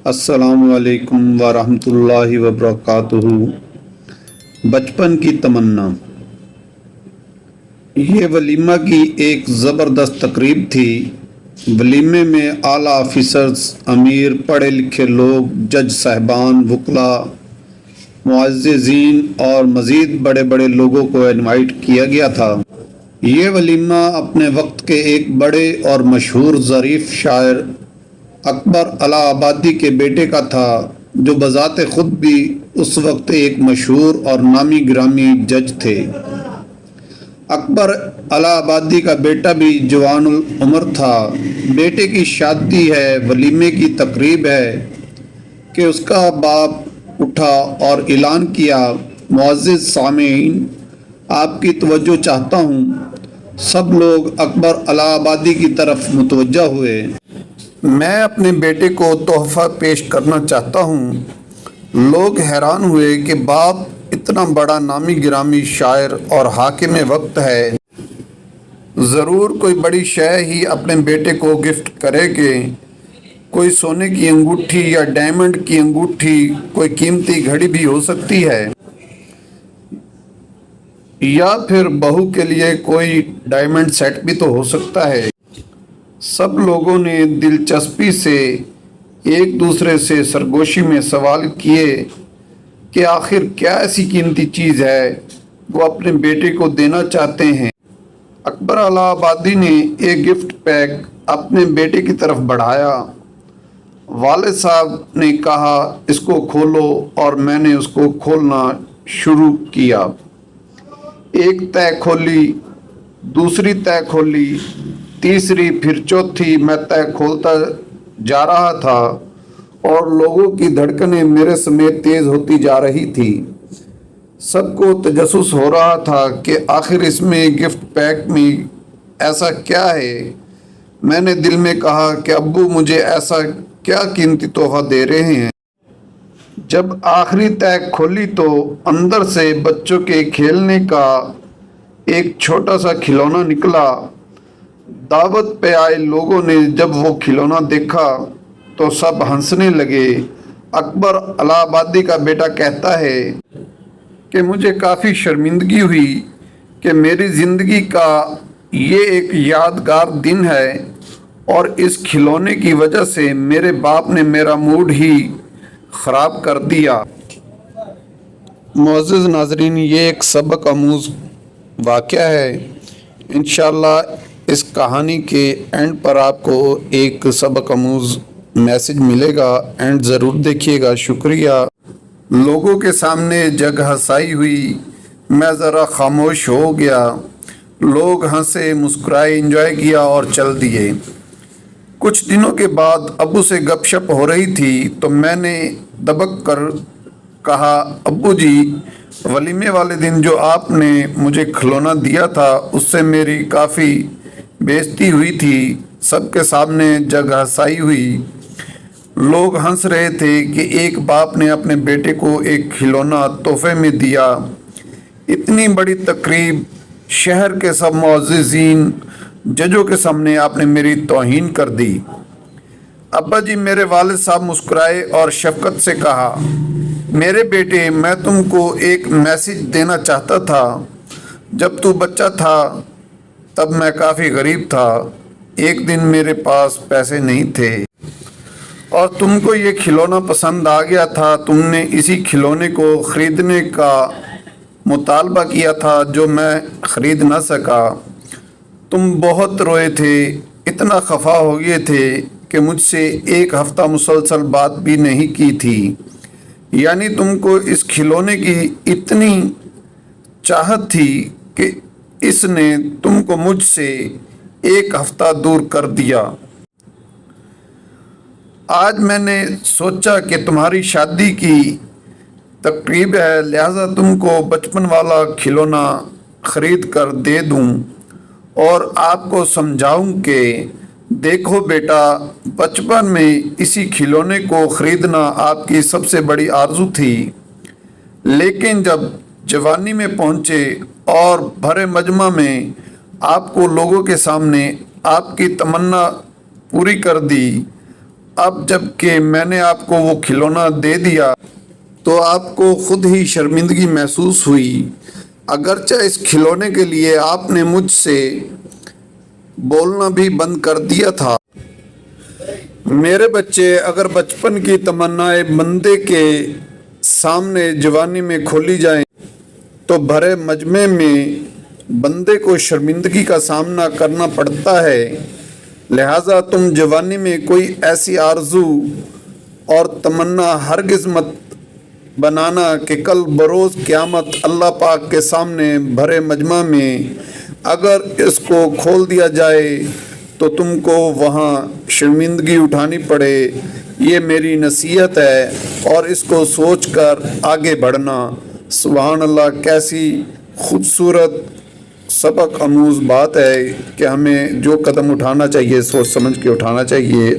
अस्सलाम वालेकुम वरहमतुल्लाहि वबरकातुहू। बचपन की तमन्ना। ये वलीमा की एक ज़बरदस्त तकरीब थी। वलीमे में आला ऑफिसर्स, अमीर, पढ़े लिखे लोग, जज साहबान, वकला, मुअज़्ज़िज़ीन और मज़ीद बड़े बड़े लोगों को इनवाइट किया गया था। ये वलीमा अपने वक्त के एक बड़े और मशहूर ज़रीफ़ शायर अकबर अलाहाबादी के बेटे का था, जो बज़ाते ख़ुद भी उस वक्त एक मशहूर और नामी गिरामी जज थे। अकबर अलाहाबादी का बेटा भी जवानुल उम्र था। बेटे की शादी है, वलीमे की तकरीब है कि उसका बाप उठा और ऐलान किया, मुअज़्ज़िज़ सामीन, आपकी तवज्जो चाहता हूँ। सब लोग अकबर अलाहाबादी की तरफ मुतवज्जा हुए। मैं अपने बेटे को तोहफ़ा पेश करना चाहता हूँ। लोग हैरान हुए कि बाप इतना बड़ा नामी गिरामी शायर और हाकिम वक्त है, ज़रूर कोई बड़ी शय ही अपने बेटे को गिफ्ट करेंगे। कोई सोने की अंगूठी या डायमंड की अंगूठी, कोई कीमती घड़ी भी हो सकती है, या फिर बहू के लिए कोई डायमंड सेट भी तो हो सकता है। सब लोगों ने दिलचस्पी से एक दूसरे से सरगोशी में सवाल किए कि आखिर क्या ऐसी कीमती चीज़ है वो अपने बेटे को देना चाहते हैं। अकबर अलाहाबादी ने एक गिफ्ट पैक अपने बेटे की तरफ बढ़ाया। वालिद साहब ने कहा, इसको खोलो, और मैंने उसको खोलना शुरू किया। एक तय खोली, दूसरी तय खोली, तीसरी, फिर चौथी। मैं तय खोलता जा रहा था और लोगों की धड़कनें मेरे समेत तेज होती जा रही थी। सबको तजस्सुस हो रहा था कि आखिर इसमें गिफ्ट पैक में ऐसा क्या है। मैंने दिल में कहा कि अब्बू मुझे ऐसा क्या कीमती तोहफा दे रहे हैं। जब आखिरी तय खोली तो अंदर से बच्चों के खेलने का एक छोटा सा खिलौना निकला। दावत पे आए लोगों ने जब वो खिलौना देखा तो सब हंसने लगे। अकबर अलाहाबादी का बेटा कहता है कि मुझे काफ़ी शर्मिंदगी हुई कि मेरी ज़िंदगी का ये एक यादगार दिन है और इस खिलौने की वजह से मेरे बाप ने मेरा मूड ही ख़राब कर दिया। मुअज़्ज़िज़ नाज़रीन, ये एक सबक आमूज़ वाक़या है। इंशाअल्लाह इस कहानी के एंड पर आपको एक सबक आमूज़ मैसेज मिलेगा। एंड ज़रूर देखिएगा। शुक्रिया। लोगों के सामने जग हंसाई हुई, मैं ज़रा खामोश हो गया। लोग हंसे, मुस्कुराए, एंजॉय किया और चल दिए। कुछ दिनों के बाद अब्बू से गपशप हो रही थी तो मैंने दबक कर कहा, अब्बू जी, वलीमे वाले दिन जो आपने मुझे खिलौना दिया था उससे मेरी काफ़ी बेइज्जती हुई थी। सबके सामने जग हंसाई हुई। लोग हंस रहे थे कि एक बाप ने अपने बेटे को एक खिलौना तोहफे में दिया। इतनी बड़ी तकरीब, शहर के सब मुअज़्ज़िज़ीन, जजों के सामने आपने मेरी तौहीन कर दी। अब्बा जी, मेरे वालिद साहब मुस्कुराए और शफकत से कहा, मेरे बेटे, मैं तुमको एक मैसेज देना चाहता था। जब तू बच्चा था तब मैं काफ़ी गरीब था। एक दिन मेरे पास पैसे नहीं थे और तुमको ये खिलौना पसंद आ गया था। तुमने इसी खिलौने को ख़रीदने का मुतालबा किया था जो मैं ख़रीद ना सका। तुम बहुत रोए थे, इतना खफा हो गए थे कि मुझसे एक हफ़्ता मुसलसल बात भी नहीं की थी। यानी तुमको इस खिलौने की इतनी चाहत थी कि इसने तुमको मुझसे एक हफ़्ता दूर कर दिया। आज मैंने सोचा कि तुम्हारी शादी की तकरीब है, लिहाजा तुमको बचपन वाला खिलौना ख़रीद कर दे दूं और आपको समझाऊं कि देखो बेटा, बचपन में इसी खिलौने को ख़रीदना आपकी सबसे बड़ी आरज़ू थी, लेकिन जब जवानी में पहुँचे और भरे मजमा में आपको लोगों के सामने आपकी तमन्ना पूरी कर दी, اب جب کہ میں نے آپ کو وہ کھلونا دے دیا تو آپ کو خود ہی شرمندگی محسوس ہوئی، اگرچہ اس کھلونے کے لیے آپ نے مجھ سے بولنا بھی بند کر دیا تھا۔ میرے بچے، اگر بچپن کی تمنائیں بندے کے سامنے جوانی میں کھولی جائیں تو بھرے مجمع میں بندے کو شرمندگی کا سامنا کرنا پڑتا ہے، لہٰذا تم جوانی میں کوئی ایسی آرزو اور تمنا ہرگز مت بنانا کہ کل بروز قیامت اللہ پاک کے سامنے بھرے مجمع میں اگر اس کو کھول دیا جائے تو تم کو وہاں شرمندگی اٹھانی پڑے۔ یہ میری نصیحت ہے اور اس کو سوچ کر آگے بڑھنا۔ سبحان اللہ، کیسی خوبصورت سبق آموز بات ہے کہ ہمیں جو قدم اٹھانا چاہیے سوچ سمجھ کے اٹھانا چاہیے۔